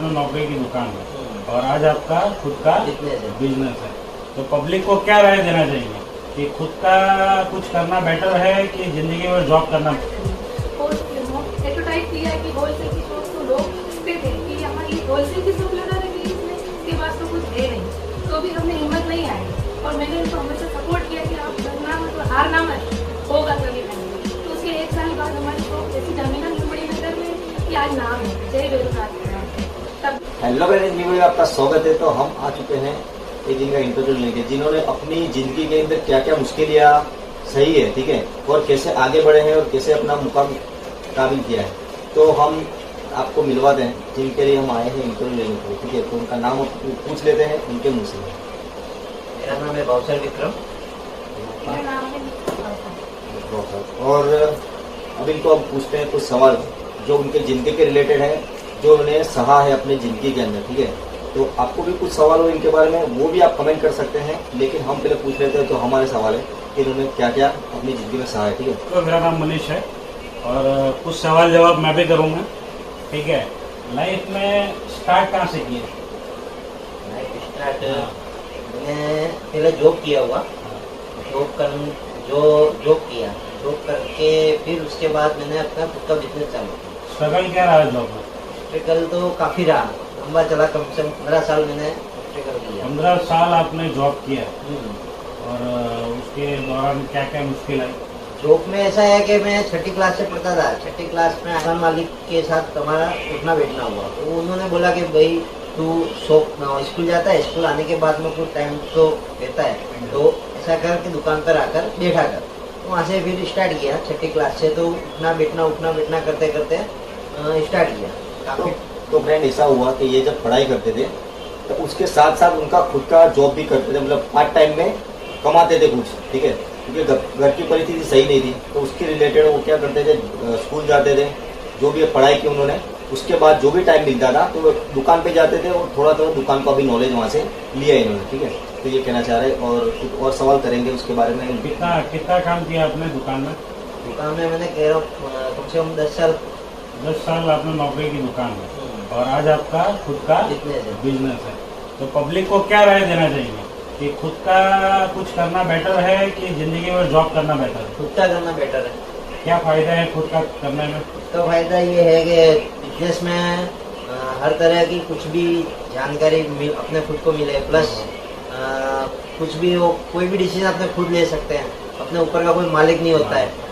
आपने नौकरी की दुकान है और आज आपका खुद का बिजनेस है, तो पब्लिक को क्या राय देना चाहिए कि खुद का कुछ करना बेटर है कि जिंदगी में जॉब करना? एडवर्टाइज किया कि होलसेल की शॉप तो लोग पे थे कि हमारी होलसेल की शॉप लगा रही है इसमें, इसके पास तो कुछ है नहीं, तो भी हमने हिम्मत नहीं आई और मैंने उनको हमेशा सपोर्ट किया कि आप करना मतलब हारना मत, होगा कभी नहीं। तो उसके 1 साल बाद हमारी शॉप ऐसी जमीन में बड़ी नगर में कि आज नाम है जय बेरोजगार तब। हेलो गाइस, जी में आपका स्वागत है। तो हम आ चुके हैं एक जिनका इंटरव्यू लेके, जिन्होंने अपनी जिंदगी के अंदर क्या क्या मुश्किलें सही है, ठीक है, और कैसे आगे बढ़े हैं और कैसे अपना मुकाम काबिल किया है। तो हम आपको मिलवाते हैं जिनके लिए हम आए हैं इंटरव्यू लेने के लिए, ठीक है। तो उनका नाम पूछ लेते हैं उनके मुंह से। मेरा नाम है भावसर विक्रम। मेरा नाम है और अब इनको हम पूछते हैं कुछ सवाल जो उनके जिंदगी के रिलेटेड है, जो उन्हें सहा है अपनी जिंदगी के अंदर, ठीक है। तो आपको भी कुछ सवाल हो इनके बारे में, वो भी आप कमेंट कर सकते हैं, लेकिन हम पहले पूछ लेते हैं तो हमारे सवाल है कि इन्होंने क्या क्या अपनी जिंदगी में सहा है, ठीक है। तो मेरा नाम मनीष है और कुछ सवाल जवाब मैं भी करूँगा, ठीक है। लाइफ में स्टार्ट कहाँ से किए? लाइफ स्टार्ट मैंने पहले जॉब किया हुआ, जॉब करके फिर उसके बाद मैंने अपना खुद का बिजनेस चालू किया। स्ट्रगल क्या रहा जॉब में? स्ट्रगल तो काफी रहा, लंबा चला, कम से कम 15 साल मैंने स्ट्रगल किया। 15 साल आपने जॉब किया और उसके दौरान क्या क्या मुश्किल आई? जॉब में ऐसा है कि मैं 6ठी क्लास से पढ़ता था। 6ठी क्लास में आसान मालिक के साथ हमारा उठना बैठना हुआ, तो उन्होंने बोला कि भाई तू स्कूल जाता है, स्कूल आने के बाद में कुछ टाइम तो रहता है, तो ऐसा कर कि दुकान पर आकर बैठा कर। तो वहाँ से फिर स्टार्ट किया 6ठी क्लास से, तो उठना बैठना करते करते स्टार्ट किया काफी। तो फ्रेंड ऐसा हुआ कि ये जब पढ़ाई करते थे तो उसके साथ साथ उनका खुद का जॉब भी करते थे, मतलब पार्ट टाइम में कमाते थे कुछ, ठीक है, क्योंकि घर की परिस्थिति सही नहीं थी। तो उसके रिलेटेड वो क्या करते थे, स्कूल जाते थे, जो भी पढ़ाई की उन्होंने, उसके बाद जो भी टाइम मिलता था तो वो दुकान पे जाते थे और थोड़ा थोड़ा दुकान का भी नॉलेज वहाँ से लिया इन्होंने, ठीक है। तो ये कहना चाह रहे हैं और कुछ और सवाल करेंगे उसके बारे में। कितना काम किया आपने दुकान में? दुकान में मैंने कह रहा हूँ कम से कम 10 साल। 10 साल आपने नौकरी की दुकान है और आज आपका खुद का बिजनेस है, तो पब्लिक को क्या राय देना चाहिए कि खुद का कुछ करना बेटर है कि जिंदगी में जॉब करना बेटर है? खुद का करना बेटर है। क्या फायदा है खुद का करने में? तो फायदा ये है कि बिजनेस में हर तरह की कुछ भी जानकारी अपने खुद को मिले, प्लस कुछ भी हो, कोई भी डिसीजन अपने खुद ले सकते हैं, अपने ऊपर का कोई मालिक नहीं होता है।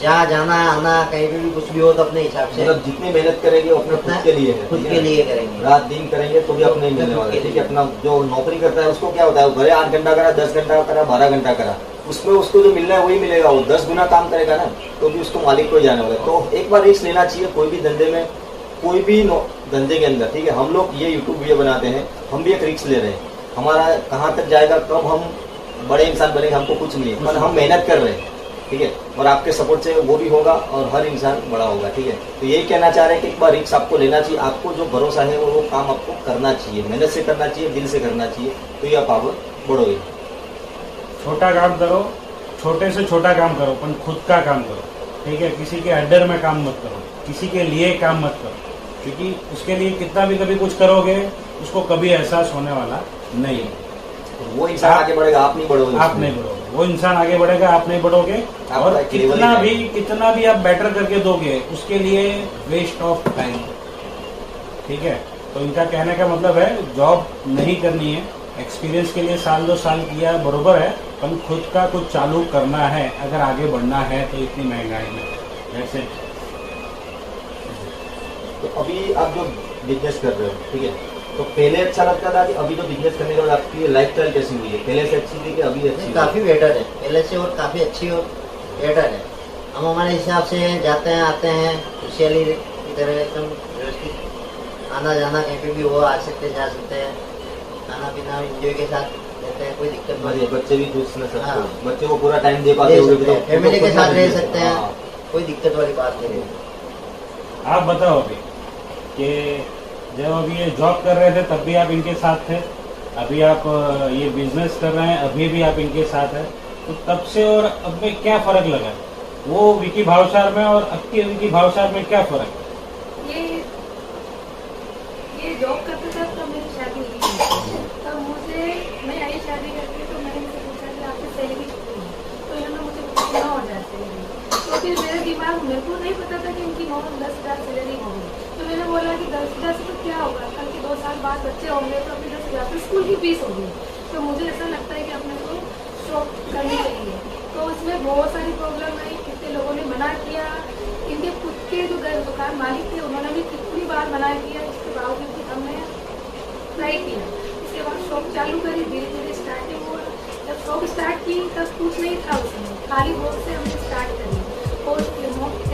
जहाँ जाना आना कहीं पे भी कुछ भी हो तो अपने हिसाब से, मतलब जितनी मेहनत करेंगे वो अपने खुद के लिए है, खुद के लिए करेंगे, रात दिन करेंगे तो भी अपने मिलने वाले, ठीक है। अपना जो नौकरी करता है उसको क्या होता है, घरे 8 घंटा करा, 10 घंटा करा, 12 घंटा करा, उसमें उसको जो मिलना है वही मिलेगा। वो 10 गुना काम करेगा ना, तो भी उसको मालिक को ही जाने वाला है। तो एक बार रिस्क लेना चाहिए कोई भी धंधे में, कोई भी धंधे के अंदर, ठीक है। हम लोग ये यूट्यूब वीडियो बनाते हैं, हम भी एक रिस्क ले रहे हैं। हमारा कहाँ तक जाएगा, कब हम बड़े इंसान बनेंगे, हमको कुछ नहीं है, पर हम मेहनत कर रहे हैं, ठीक है। और आपके सपोर्ट से वो भी होगा और हर इंसान बड़ा होगा, ठीक है। तो यही कहना चाह रहे हैं कि एक बार रिस्क आपको लेना चाहिए, आपको जो भरोसा है वो काम आपको करना चाहिए, मेहनत से करना चाहिए, दिल से करना चाहिए, तो ये आप आगे बढ़ोगे। छोटा काम करो, छोटे से छोटा काम करो, पर खुद का काम करो, ठीक है। किसी के अंडर में काम मत करो, किसी के लिए काम मत करो, क्योंकि उसके लिए कितना भी कभी कुछ करोगे उसको कभी एहसास होने वाला नहीं है। वो इंसान आगे बढ़ेगा, आप नहीं बढ़ोगे, आप नहीं बढ़ोगे, वो इंसान आगे बढ़ेगा, आप नहीं बढ़ोगे। और कितना भी आप बेटर करके दोगे उसके लिए वेस्ट ऑफ टाइम, ठीक है। तो इनका कहने का मतलब है जॉब नहीं करनी है, एक्सपीरियंस के लिए 1-2 साल किया बरोबर है, पर खुद का कुछ चालू करना है अगर आगे बढ़ना है तो इतनी महंगाई में। वैसे तो अभी आप जो बिजनेस कर रहे हो, ठीक है, तो पहले अच्छा लगता था कि अभी जो बिजनेस करने के बाद आपकी लाइफस्टाइल कैसी हुई है? पहले से अच्छी थी कि अभी अच्छी? काफी बेटर है, पहले से और काफी अच्छी और बेटर है। हम हमारे हिसाब से जाते हैं आते हैं, खुशहाली इधर एकदम व्यवस्थित, आना जाना कहीं पे भी हो, आ सकते जा सकते हैं, खाना पीना एंजॉय के साथ रहते हैं, कोई दिक्कत नहीं। बच्चे भी खुश न सकते, हाँ। बच्चे को पूरा टाइम दे पाते हो, फैमिली के साथ रह सकते हैं, कोई दिक्कत वाली बात नहीं है। आप बताओ अभी कि जब अभी ये जॉब कर रहे थे तब भी आप इनके साथ थे, अभी आप ये बिजनेस कर रहे हैं अभी भी आप इनके साथ हैं, तो तब से और अब में क्या फर्क लगा? वो विकी भावसार में और अब की विकी भावसार में क्या फर्क? ये ये जॉब करते थे तब मेरी शादी हुई थी। तब मुझे मैं आई शादी करके तो मैंने इनसे पूछा कि आपकी सैलरी कितनी है, तो इन्होंने मुझे पूछा 9,000 सैलरी। तो फिर मेरे दिमाग मेरे को नहीं पता था कि इनकी 9-10,000 सैलरी होगी। तो मैंने बोला कि 10,000 से तो क्या होगा, कल के 2 साल बाद बच्चे होंगे तो अपनी 10,000 तो स्कूल की फीस होगी। तो मुझे ऐसा लगता है कि अपने को शॉप करनी चाहिए। तो उसमें बहुत सारी प्रॉब्लम आई, कितने लोगों ने मना किया, इनके खुद के जो दुकान मालिक थे उन्होंने भी कितनी बार मना किया, इसके बावजूद भी हमने ट्राई किया। इसके बाद शॉप चालू करी, धीरे धीरे स्टार्टिंग हुआ। जब शॉप स्टार्ट की तब कुछ नहीं था उसमें, खाली होल से हमने स्टार्ट करी और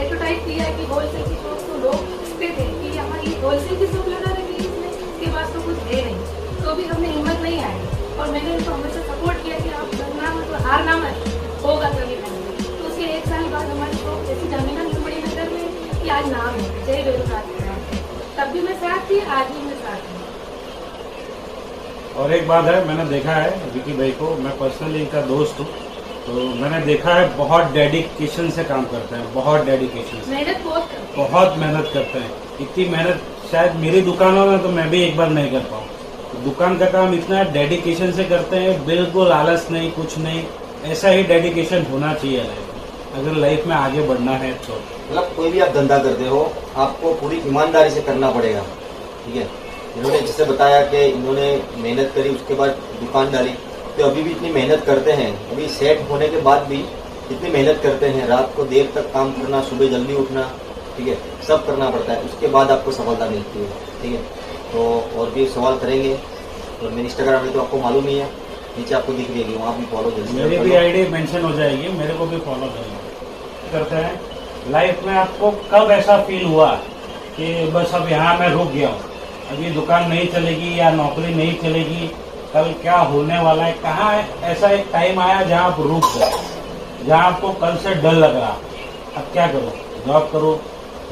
एडवर्टाइज किया कि होलसेल की शॉप तो लोग पूछते थे कि हमारी होलसेल की शॉप लगा रही है इसमें, इसके बाद तो कुछ है नहीं। तो भी हमने हिम्मत नहीं आई और मैंने इनको हमेशा सपोर्ट किया कि आप करना मत, तो हारना मत, होगा कभी कभी। तो उसके 1 साल बाद हमारी शॉप जैसी जमीना बड़ी नगर में कि आज नाम है जय बेरोजगार का नाम। तब भी मैं साथ थी, आज भी मैं साथ हूँ। और एक बात है, मैंने देखा है विकी भाई को, मैं पर्सनली इनका दोस्त हूँ, तो मैंने देखा है बहुत डेडिकेशन से काम करते हैं, बहुत डेडिकेशन से, मेहनत बहुत करते हैं। बहुत मेहनत करते हैं। इतनी मेहनत शायद मेरी दुकान हो ना तो मैं भी एक बार नहीं कर पाऊँ। दुकान का काम इतना डेडिकेशन से करते हैं, बिल्कुल आलस नहीं, कुछ नहीं। ऐसा ही डेडिकेशन होना चाहिए लाइफ में, अगर लाइफ में आगे बढ़ना है तो। मतलब कोई भी आप धंधा करते हो आपको पूरी ईमानदारी से करना पड़ेगा, ठीक है। इन्होंने जैसे बताया कि इन्होंने मेहनत करी, उसके बाद दुकान डाली, तो अभी भी इतनी मेहनत करते हैं। अभी सेट होने के बाद भी इतनी मेहनत करते हैं, रात को देर तक काम करना, सुबह जल्दी उठना, ठीक है, सब करना पड़ता है। उसके बाद आपको सफलता मिलती है, ठीक है। तो और भी सवाल करेंगे, और मेरी इंस्टाग्राम में तो आपको मालूम ही है, नीचे आपको दिख रही है, वहाँ भी फॉलो जल्दी मेरी कर भी लो। आईडी मेंशन हो जाएगी, मेरे को भी फॉलो करते हैं। लाइफ में आपको कब ऐसा फील हुआ कि बस अब यहाँ मैं रुक गया हूँ, अभी दुकान नहीं चलेगी या नौकरी नहीं चलेगी, कल क्या होने वाला है? कहाँ ऐसा एक टाइम आया जहाँ आप रुक गए, जहाँ आपको कल से डर लग रहा, अब क्या करूँ, जॉब करूँ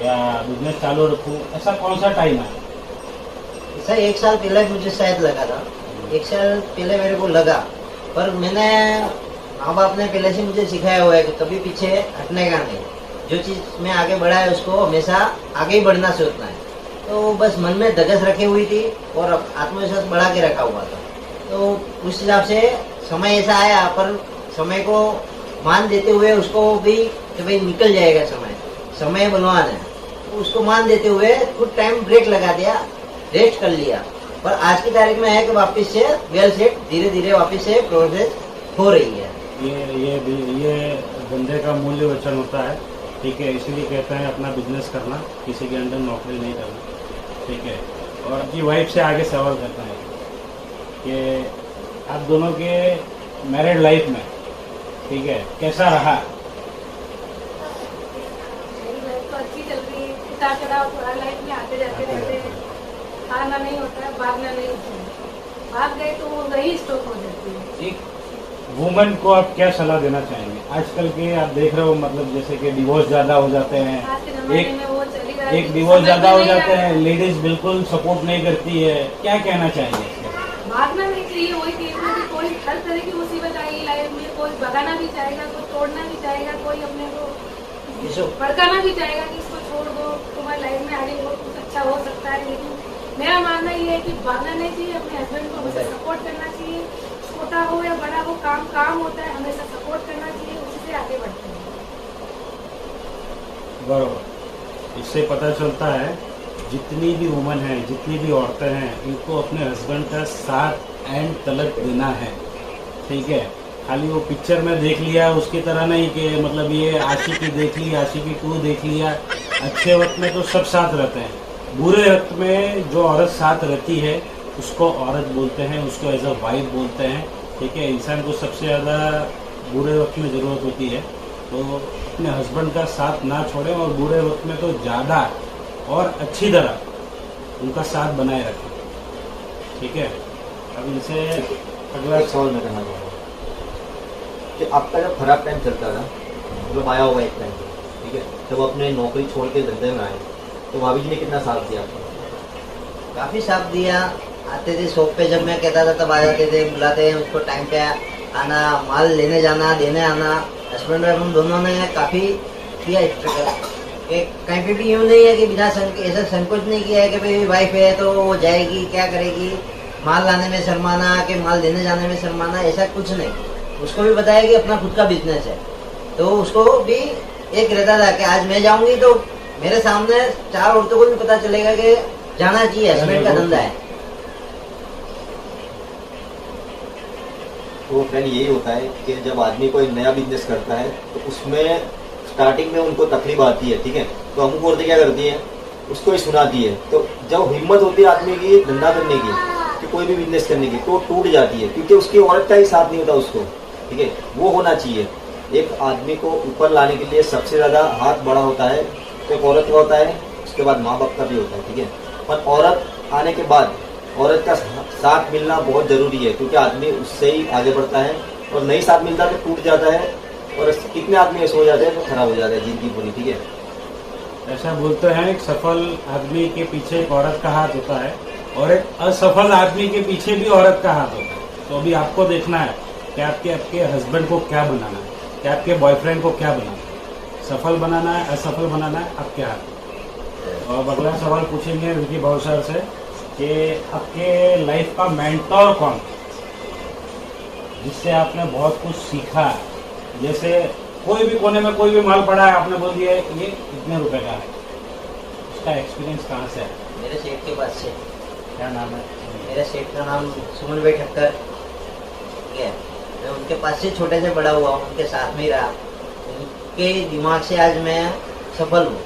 या बिजनेस चालू रखूँ? ऐसा कौन सा टाइम है? ऐसा 1 साल पहले मुझे शायद लगा था, 1 साल पहले मेरे को लगा, पर मैंने माँ बाप ने पहले से मुझे सिखाया हुआ है कि कभी पीछे हटने का नहीं, जो चीज़ में आगे बढ़ा है उसको हमेशा आगे ही बढ़ना सोचना है। तो बस मन में धगस रखी हुई थी और आत्मविश्वास बढ़ा के रखा हुआ था। तो उस हिसाब से समय ऐसा आया, पर समय को मान देते हुए उसको भी कि भाई निकल जाएगा समय बनवाना है, तो उसको मान देते हुए कुछ टाइम ब्रेक लगा दिया, रेस्ट कर लिया। पर आज की तारीख में है कि वापस से वेल सेट धीरे धीरे वापस से प्रोग्रेस हो रही है। ये बंदे का मूल्य वचन होता है, ठीक है। इसीलिए कहते हैं अपना बिजनेस करना, किसी के अंडर नौकरी नहीं करना, ठीक है। और अपनी वाइफ से आगे सवाल करता है कि आप दोनों के मैरिड लाइफ में, ठीक है, कैसा रहा? मेरी लाइफ तो अच्छी चल रही है, उतार चढ़ाव तो हर लाइफ में आते जाते रहते हैं। हारना नहीं होता है, भागना नहीं होता है। भाग गए तो वो वही स्टॉप हो जाती है। एक वुमेन को आप क्या सलाह देना चाहेंगे? आजकल के आप देख रहे हो, मतलब जैसे कि डिवोर्स ज्यादा हो जाते हैं, आज के जमाने में वो चली रहा है एक कि डिवोर्स समझ ज्यादा में हो नहीं जाते आ हैं, रहा। लेडीज बिल्कुल सपोर्ट नहीं करती है, क्या कहना चाहेंगे? भागना नहीं चाहिए, वही चीज में कि कोई हर तरह की मुसीबत आएगी लाइफ में, कोई भगाना भी चाहेगा, कोई तोड़ना भी चाहेगा, कोई अपने को भड़काना भी चाहेगा कि इसको छोड़ दो, तुम्हारी लाइफ में आगे बहुत कुछ अच्छा हो सकता है। लेकिन मेरा मानना ये है कि भागना नहीं चाहिए, अपने हस्बैंड को हमेशा सपोर्ट करना चाहिए, छोटा हो या बड़ा हो, काम काम होता है, हमेशा सपोर्ट करना चाहिए, उसी से आगे बढ़ते हैं। बराबर। इससे पता चलता है जितनी भी वुमन है, जितनी भी औरतें हैं, इनको अपने हस्बैंड का साथ एंड तलक देना है, ठीक है। खाली वो पिक्चर में देख लिया उसकी तरह नहीं कि मतलब ये आशिकी देख ली, आशिकी 2 देख लिया। अच्छे वक्त में तो सब साथ रहते हैं, बुरे वक्त में जो औरत साथ रहती है उसको औरत बोलते हैं, उसको एज अ वाइफ बोलते हैं, ठीक है। इंसान को सबसे ज़्यादा बुरे वक्त में ज़रूरत होती है, तो अपने हस्बैंड का साथ ना छोड़ें और बुरे वक्त में तो ज़्यादा और अच्छी तरह उनका साथ बनाए रखें, ठीक है। अब इनसे अगला एक सवाल मैं करना चाहूँगा कि आपका जब खराब टाइम चलता था, मतलब आया होगा एक टाइम, ठीक है, जब अपने नौकरी छोड़ के धंधे में आए, तो भाभी जी ने कितना साथ दिया आपको? काफी साथ दिया। आते थे शॉप पे, जब मैं कहता था तब आ जाते थे, बुलाते हैं उसको, टाइम पे आना, माल लेने जाना, देने आना। हस्बैंड वाइफ हम दोनों ने काफी किया स्ट्रगल, कि कहीं पे भी यूँ नहीं है कि बिना ऐसा संकोच नहीं किया है कि भाई वाइफ है तो वो जाएगी क्या करेगी, माल लाने में शर्माना कि माल देने जाने में शर्माना, ऐसा कुछ नहीं। उसको भी बताया कि अपना खुद का बिजनेस है, तो उसको भी एक रहता था कि आज मैं जाऊंगी तो मेरे सामने 4 औरतों को भी पता चलेगा कि जाना चाहिए, हस्बैंड का धंधा है। तो फ्रेंड यही होता है कि जब आदमी कोई नया बिजनेस करता है तो उसमें स्टार्टिंग में उनको तकलीफ आती है, ठीक है, तो अमुक औरतें क्या करती है, उसको ही सुनाती है। तो जब हिम्मत होती है आदमी की धंधा करने की कि कोई भी बिजनेस करने की, तो टूट जाती है, क्योंकि उसकी औरत का ही साथ नहीं होता उसको, ठीक है। वो होना चाहिए। एक आदमी को ऊपर लाने के लिए सबसे ज्यादा हाथ बड़ा होता है तो एक औरत का होता है, उसके बाद माँ बाप का भी होता है, ठीक है। पर औरत आने के बाद औरत का साथ मिलना बहुत जरूरी है, क्योंकि आदमी उससे ही आगे बढ़ता है, और नहीं साथ मिलता तो टूट जाता है, और कितने आदमी ऐसे हो जाते हैं तो खराब हो जाता है जिंदगी पूरी, ठीक है। ऐसा बोलते हैं एक सफल आदमी के पीछे एक औरत का हाथ होता है, और एक असफल आदमी के पीछे भी औरत का हाथ होता है। तो अभी आपको देखना है कि आपके हस्बैंड को क्या बनाना है, कि आपके बॉयफ्रेंड को क्या बनाना है, सफल बनाना है असफल बनाना है, आपके हाथ। और अगला सवाल पूछेंगे विकी भाव सर से कि आपके लाइफ का मेंटोर कौन, जिससे आपने बहुत कुछ सीखा है। जैसे कोई भी कोने में कोई भी माल पड़ा है, आपने बोल दिया ये इतने रुपए का है, उसका एक्सपीरियंस कहाँ से है? मेरे सेठ के पास से। क्या नाम है? मेरे सेठ का नाम सुमन भाई ठक्कर, ठीक है। मैं उनके पास से छोटे से बड़ा हुआ, उनके साथ में ही रहा। उनके दिमाग से आज मैं सफल हूँ,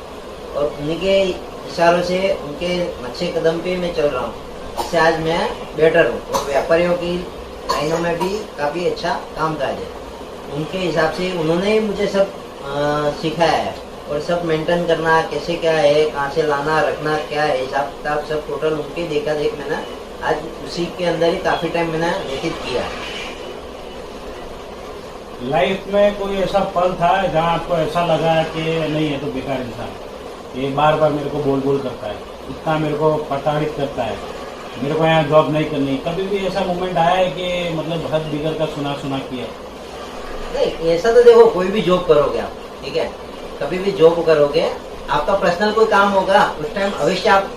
और उनके इशारों से उनके अच्छे कदम पे मैं चल रहा हूँ, इससे आज मैं बेटर हूँ। और व्यापारियों की लाइनों में भी काफ़ी अच्छा काम काज है। उनके हिसाब से उन्होंने ही मुझे सब सिखाया है, और सब मेंटेन करना कैसे क्या है, कहाँ से लाना रखना क्या है, हिसाब किताब सब टोटल उनके देखा देख मैंने आज उसी के अंदर ही काफ़ी टाइम मैंने व्यतीत किया है। लाइफ में कोई ऐसा पल था जहाँ आपको ऐसा लगा कि नहीं है तो बेकार इंसान है, ये बार बार मेरे को बोल बोल करता है, इतना मेरे को प्रताड़ित करता है, मेरे को यहाँ जॉब नहीं करनी? कभी भी ऐसा मोमेंट आया है कि मतलब हद बिगड़ का सुना सुना किया? नहीं, ऐसा तो देखो कोई भी जॉब करोगे आप, ठीक है, कभी भी जॉब करोगे, आपका पर्सनल कोई काम होगा उस टाइम अवश्य आप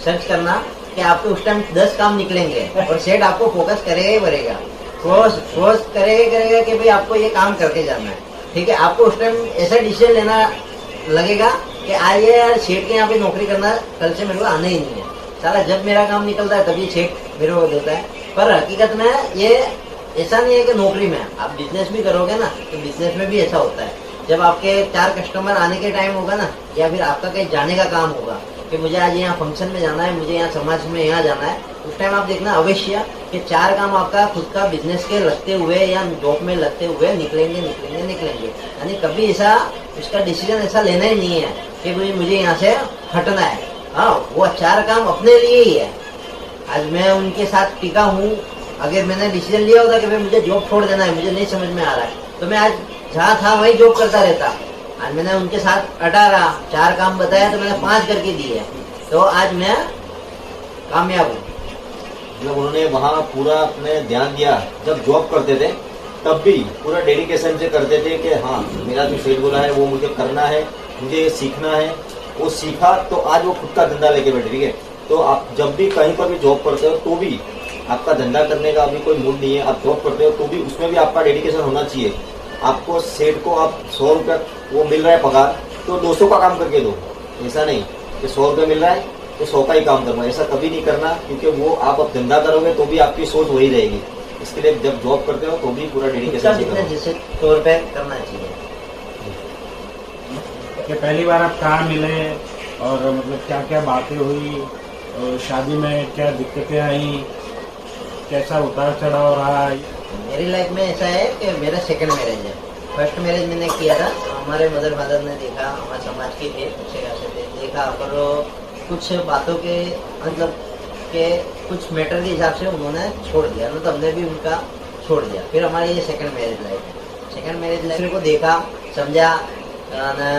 सर्च करना कि आपके उस टाइम 10 काम निकलेंगे, और सेट आपको फोकस करेगा ही करेगा, फोर्स करेगा कि भाई आपको ये काम करके जाना है, ठीक है। आपको उस टाइम ऐसा डिसीजन लेना लगेगा कि आज ये यार सेठ के यहाँ पे नौकरी करना कल से मेरे को आना ही नहीं है, साला जब मेरा काम निकलता है तभी सेठ मेरे को देता है। पर हकीकत में ये ऐसा नहीं है कि नौकरी में, आप बिजनेस भी करोगे ना तो बिजनेस में भी ऐसा होता है। जब आपके 4 कस्टमर आने के टाइम होगा ना, या फिर आपका कहीं जाने का काम होगा कि मुझे आज यहाँ फंक्शन में जाना है, मुझे यहाँ समाज में यहाँ जाना है, उस टाइम आप देखना अवश्य कि 4 काम आपका खुद का बिजनेस के लगते हुए या जॉब में लगते हुए निकलेंगे। यानी कभी ऐसा उसका डिसीजन ऐसा लेना ही नहीं है कि भाई मुझे यहाँ से हटना है। हाँ, वो 4 काम अपने लिए ही है। आज मैं उनके साथ टिका हूँ। अगर मैंने डिसीजन लिया होता कि भाई मुझे जॉब छोड़ देना है, मुझे नहीं समझ में आ रहा है, तो मैं आज जहाँ था वही जॉब करता रहता। आज मैंने उनके साथ अटा रहा, 4 काम बताया तो मैंने 5 करके दिए, तो आज मैं कामयाब हूँ। जब उन्होंने वहाँ पूरा अपने ध्यान दिया, जब जॉब करते थे तब भी पूरा डेडिकेशन से करते थे कि हाँ मेरा जो शेड बोला है वो मुझे करना है, मुझे सीखना है। वो सीखा तो आज वो खुद का धंधा लेके बैठे, ठीक है। तो आप जब भी कहीं पर भी जॉब करते हो तो भी आपका धंधा करने का अभी कोई मूड नहीं है, आप जॉब करते हो तो भी उसमें भी आपका डेडिकेशन होना चाहिए। आपको सेठ को आप 100 रुपया वो मिल रहा है पगार तो 200 का काम करके दो, ऐसा नहीं कि 100 रुपया मिल रहा है तो 100 का ही काम करना, ऐसा कभी नहीं करना, क्योंकि वो आप अब धंधा करोगे तो भी आपकी सोच वही रहेगी। इसके लिए जब जॉब करते हो तो भी पूरा डेडिकेशन से करो। जैसे 100 रुपये करना चाहिए। कि पहली बार आप कहाँ मिले और मतलब क्या क्या बातें हुई, और शादी में क्या दिक्कतें आई, कैसा उतार चढ़ाव रहा? मेरी लाइफ में ऐसा है कि मेरा सेकंड मैरिज है। फर्स्ट मैरिज मैंने किया था, हमारे मदर फादर ने देखा, हमारे समाज के थे, अच्छे खासे थे, देखा, पर कुछ बातों के मतलब के कुछ मैटर के हिसाब से उन्होंने छोड़ दिया, तो हमने भी उनका छोड़ दिया। फिर हमारी ये सेकंड मैरिज लाइफ है। सेकंड मैरिज लाइफ को देखा, समझा,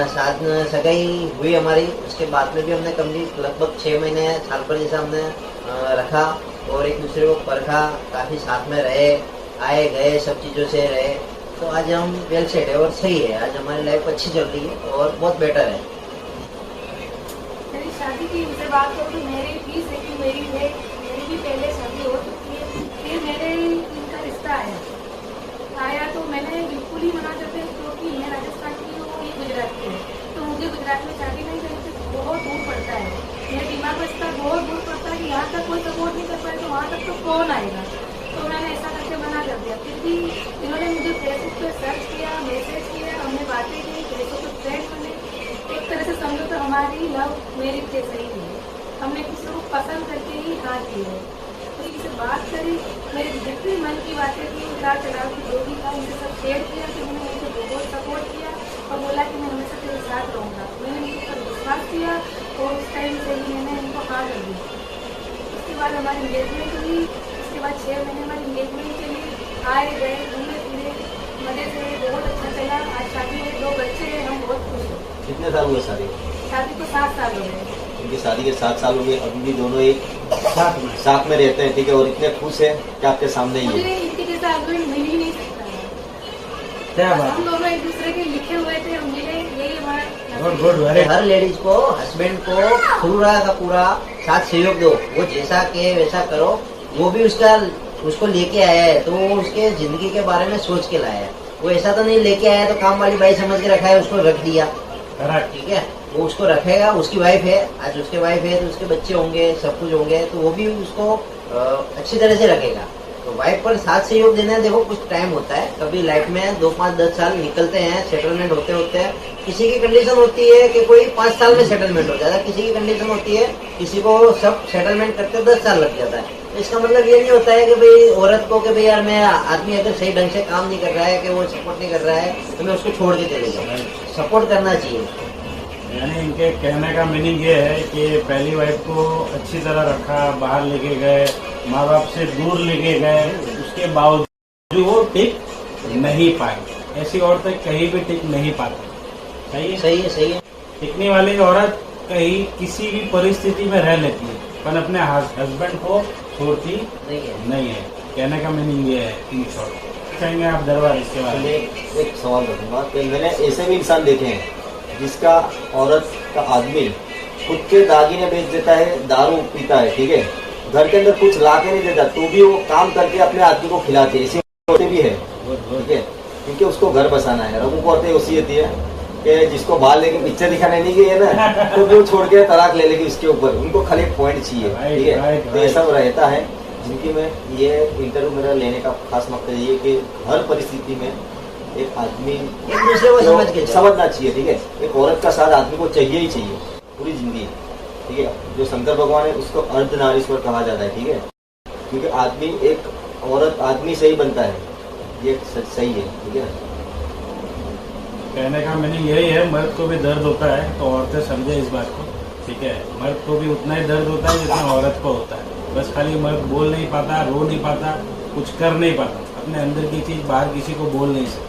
साथ में सगाई हुई हमारी। उसके बाद में भी हमने कंप्लीट लगभग 6 महीने साल पर जैसा हमने रखा, और एक दूसरे को परखा, काफ़ी साथ में रहे, आए गए, सब चीज़ों से रहे। तो आज हम वेल सेट है और सही है, आज हमारी लाइफ अच्छी चल रही है और बहुत बेटर है। कि उनसे बात करो तो मेरी फीस है कि मेरी भी पहले शादी हो चुकी है। फिर मेरे इनका रिश्ता आया तो मैंने बिल्कुल ही मना करते क्योंकि मैं राजस्थान की हूँ, ये गुजरात की है, तो मुझे गुजरात में शादी नहीं करनी थी, बहुत दूर पड़ता है। मेरे दिमाग में इसका बहुत दूर पड़ता है कि यहाँ तक कोई सपोर्ट नहीं कर पाए तो वहाँ तक तो कौन आएगा। तो मैंने ऐसा करके मना कर दिया। फिर भी इन्होंने मुझे फेसबुक पे सर्च किया, मैसेज किया, हमने बातें की, फेसबुक पे फ्रेंड बने। एक तरह से समझो तो हमारी लव मैरिज जैसे ही है, हमने किसी को पसंद करके ही हाँ की है। तो किसी से बात करी, मेरे जितनी मन की बातें थी, उतार चढ़ाव की जो भी था, उनसे सब शेयर किया। कि उन्होंने मुझे बहुत सपोर्ट किया और बोला कि मैं हमेशा तेरे साथ रहूँगा। मैंने उनके ऊपर विश्वास किया और उस टाइम से ही मैंने उनको हाँ कर दी। उसके बाद हमारी इंगेजमेंट हुई। उसके बाद 6 महीने हमारी इंगेजमेंट चली, आए गए घूमे फिरे, मजे से बहुत अच्छा चला। आज शादी में 2 बच्चे हैं, हम बहुत खुश हैं। कितने साल हुए शादी शादी को 7 साल हो गए। इनकी शादी के 7 सालों में अभी भी दोनों एक साथ में रहते हैं, ठीक है, और इतने खुश हैं कि आपके सामने ही मुझे है। इनके जैसा हस्बैंड मिल ही नहीं सकता है। क्या बात हम दोनों एक दूसरे के लिखे हुए थे, हम मिले, यही हमारा गुड गुड वेरी हर लेडीज को हस्बैंड को पूरा का पूरा साथ सहयोग दो, वो जैसा के वैसा करो। वो भी उसको लेके आया है तो वो उसके जिंदगी के बारे में सोच के लाया है। वो ऐसा तो नहीं लेके आया तो काम वाली बाई समझ के रखा है, उसको रख दिया, ठीक है। वो उसको रखेगा, उसकी वाइफ है, आज उसके वाइफ है तो उसके बच्चे होंगे, सब कुछ होंगे, तो वो भी उसको अच्छी तरह से रखेगा। तो वाइफ पर साथ सहयोग देना, देखो कुछ टाइम होता है, कभी लाइफ में 2, 5, 10 साल निकलते हैं, सेटलमेंट होते होते हैं। किसी की कंडीशन होती है कि कोई 5 साल में सेटलमेंट हो जाता है, किसी की कंडीशन होती है किसी को सब सेटलमेंट करते 10 साल लग जाता है। तो इसका मतलब ये नहीं होता है कि भाई औरत को कि भाई यार मैं आदमी अगर सही ढंग से काम नहीं कर रहा है, कि वो सपोर्ट नहीं कर रहा है, तो मैं उसको छोड़ के चले जाऊँ। सपोर्ट करना चाहिए। यानी इनके कहने का मीनिंग ये है कि पहली वाइफ को अच्छी तरह रखा, बाहर लेके गए, माँ बाप से दूर लेके गए, उसके बावजूद वो टिक नहीं पाई। ऐसी औरतें कहीं भी टिक नहीं पाती। सही है, सही है, सही है। टिकने वाली औरत कहीं किसी भी परिस्थिति में रह लेती है, पर अपने हस्बैंड को छोड़ती नहीं है। कहने का मीनिंग ये है। इन शॉर्ट कहेंगे आप दरबार इसके बारे में? एक सवाल रखूंगा कि मैंने ऐसे भी इंसान देखे हैं जिसका औरत का आदमी खुद के दागिने बेच देता है, दारू पीता है, ठीक है, घर के अंदर कुछ ला के नहीं देता तो भी वो काम करके अपने आदमी को खिलाते, ऐसी औरतें भी है, ठीक है, क्योंकि उसको घर बसाना है। रघु को औरतें वसीयत है कि जिसको बाल लेके पिक्चर दिखाने नहीं गई है ना, तो वो छोड़ के तलाक ले लेगी उसके ऊपर, उनको खाली एक पॉइंट चाहिए, ठीक है। तो ऐसा रहता है जिनकी में ये इंटरव्यू मेरा लेने का खास मकसद ये कि हर परिस्थिति में एक आदमी एक दूसरे को समझना चाहिए, ठीक है। एक औरत का साथ आदमी को चाहिए ही चाहिए पूरी जिंदगी, ठीक है। जो शंकर भगवान है उसको अर्धनारीश्वर कहा जाता है, ठीक है, क्योंकि आदमी एक औरत आदमी से ही बनता है, ये सही है, ठीक है। कहने का मीनिंग यही है, मर्द को भी दर्द होता है तो औरतें समझे इस बात को, ठीक है। मर्द को भी उतना ही दर्द होता है जितना औरत को होता है, बस खाली मर्द बोल नहीं पाता, रो नहीं पाता, कुछ कर नहीं पाता, अपने अंदर की चीज बाहर किसी को बोल नहीं सकता,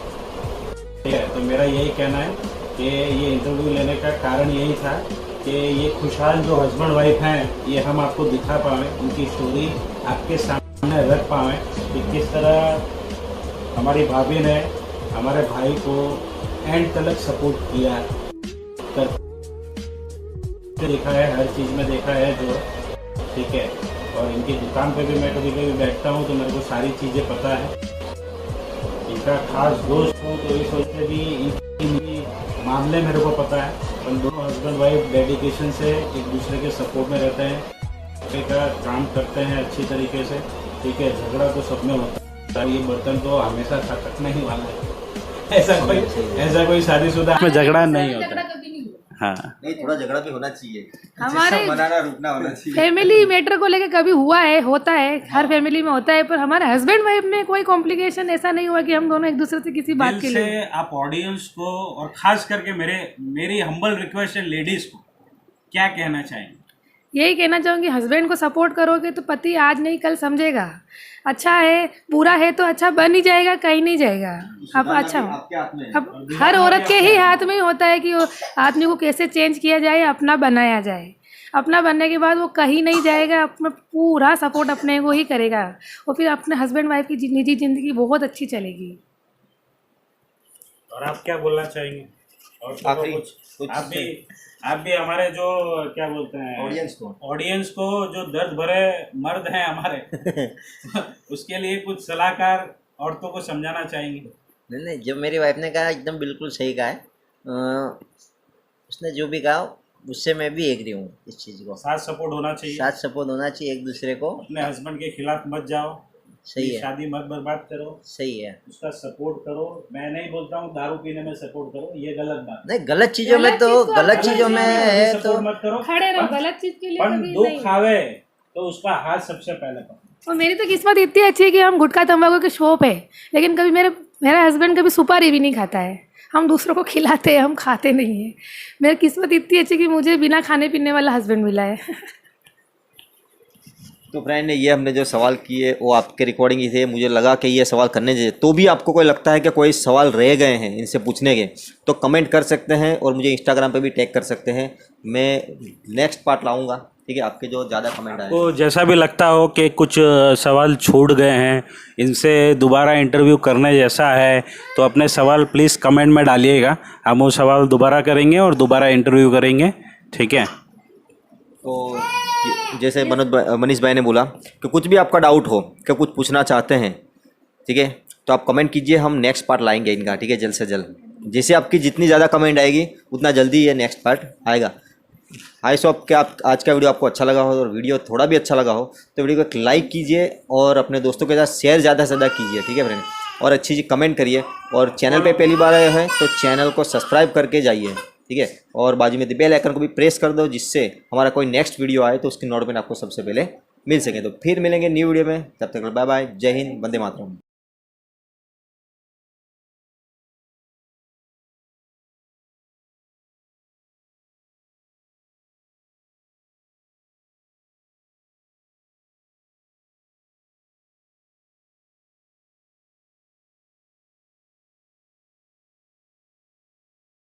ठीक है। तो मेरा यही कहना है कि ये इंटरव्यू लेने का कारण यही था कि ये खुशहाल जो हस्बैंड वाइफ हैं ये हम आपको दिखा पाएँ, उनकी स्टोरी आपके सामने रख पाएँ कि किस तरह हमारी भाभी ने हमारे भाई को एंड तक सपोर्ट किया, कर देखा है, हर चीज़ में देखा है जो, ठीक है। और इनकी दुकान पे भी मैं कभी कभी बैठता हूँ तो मेरे को सारी चीज़ें पता है। इनका खास दोस्त हूँ तो इस वजह से भी इनकी मामले मेरे को पता है। पर दोनों हस्बैंड वाइफ डेडिकेशन से एक दूसरे के सपोर्ट में रहते हैं, का काम करते हैं अच्छी तरीके से, ठीक है। झगड़ा तो सब में होता है, ये बर्तन तो हमेशा खटकने ही वाला है, ऐसा कोई शादीशुदा में झगड़ा नहीं होता। हाँ, नहीं, थोड़ा झगड़ा भी होना चाहिए, हमारे मनाना रुकना होना चाहिए। फैमिली मैटर को लेकर कभी हुआ है, होता है, हर फैमिली में होता है, पर हमारे हस्बैंड वाइफ में कोई कॉम्प्लिकेशन ऐसा नहीं हुआ कि हम दोनों एक दूसरे से किसी बात के लिए। आप ऑडियंस को और खास करके मेरी हम्बल रिक्वेस्ट है लेडीज को क्या कहना चाहेंगे? यही कहना चाहूँगी, हस्बैंड को सपोर्ट करोगे तो पति आज नहीं कल समझेगा। अच्छा है, बुरा है तो अच्छा बन ही जाएगा, कहीं नहीं जाएगा। अब अच्छा हो, अब हर औरत के ही हाथ में ही होता है कि वो आदमी को कैसे चेंज किया जाए, अपना बनाया जाए। अपना बनने के बाद वो कहीं नहीं जाएगा, अपना पूरा सपोर्ट अपने को ही करेगा, और फिर अपने हस्बैंड वाइफ की निजी ज़िंदगी बहुत अच्छी चलेगी। और आप क्या बोलना चाहेंगे? और तो आखिरी कुछ आप भी हमारे जो क्या बोलते हैं ऑडियंस को जो दर्द भरे मर्द हैं हमारे उसके लिए कुछ सलाहकार औरतों को समझाना चाहेंगे। नहीं, जो मेरी वाइफ ने कहा एकदम बिल्कुल सही कहा है। उसने जो भी कहा उससे मैं भी एग्री हूँ इस चीज़ को। साथ सपोर्ट होना चाहिए, साथ सपोर्ट होना चाहिए एक दूसरे को। अपने हस्बैंड के खिलाफ मत जाओ, सही है, शादी मत बर्बाद करो, सही है। उसका सपोर्ट करो। मैं नहीं बोलता हूँ दारू पीने में सपोर्ट करो, ये गलत बात। नहीं, गलत चीजों में तो गलत चीजों में है तो सपोर्ट मत करो, खड़े रहो, गलत चीज के लिए पण कभी दुख नहीं। खावे तो उसका हाथ सबसे पहले पकड़ो। और मेरी तो किस्मत इतनी अच्छी है कि हम गुटखा तंबाकू के शॉप है, लेकिन कभी मेरा हस्बैंड कभी सुपारी भी नहीं खाता है। हम दूसरों को खिलाते हैं, हम खाते नहीं हैं। मेरी किस्मत इतनी अच्छी कि मुझे बिना खाने पीने वाला हस्बैंड मिला है। तो फ्रेंड, ये हमने जो सवाल किए वो आपके रिकॉर्डिंग ही थे। मुझे लगा कि ये सवाल करने चाहिए। तो भी आपको कोई लगता है कि कोई सवाल रह गए हैं इनसे पूछने के, तो कमेंट कर सकते हैं और मुझे इंस्टाग्राम पे भी टैग कर सकते हैं। मैं नेक्स्ट पार्ट लाऊंगा, ठीक है, आपके जो ज़्यादा कमेंट आए। तो जैसा भी लगता हो कि कुछ सवाल छूट गए हैं, इनसे दोबारा इंटरव्यू करने जैसा है, तो अपने सवाल प्लीज़ कमेंट में डालिएगा। हम वो सवाल दोबारा करेंगे और दोबारा इंटरव्यू करेंगे, ठीक है। तो जैसे मनीष भाई ने बोला कि कुछ भी आपका डाउट हो, कि कुछ पूछना चाहते हैं, ठीक है, तो आप कमेंट कीजिए, हम नेक्स्ट पार्ट लाएंगे इनका, ठीक है, जल्द से जल्द। जैसे आपकी जितनी ज़्यादा कमेंट आएगी उतना जल्दी ये नेक्स्ट पार्ट आएगा। आई होप कि आप आज का वीडियो आपको अच्छा लगा हो, और वीडियो थोड़ा भी अच्छा लगा हो तो वीडियो को लाइक कीजिए और अपने दोस्तों के साथ शेयर ज़्यादा से ज़्यादा कीजिए, ठीक है फ्रेंड। और अच्छी चीज़ कमेंट करिए, और चैनल पे पहली बार आए हैं तो चैनल को सब्सक्राइब करके जाइए, ठीक है। और बाजू में बेल आइकन को भी प्रेस कर दो, जिससे हमारा कोई नेक्स्ट वीडियो आए तो उसकी नोटिफिकेशन आपको सबसे पहले मिल सके। तो फिर मिलेंगे न्यू वीडियो में, तब तक बाय बाय, जय हिंद, वंदे मातरम।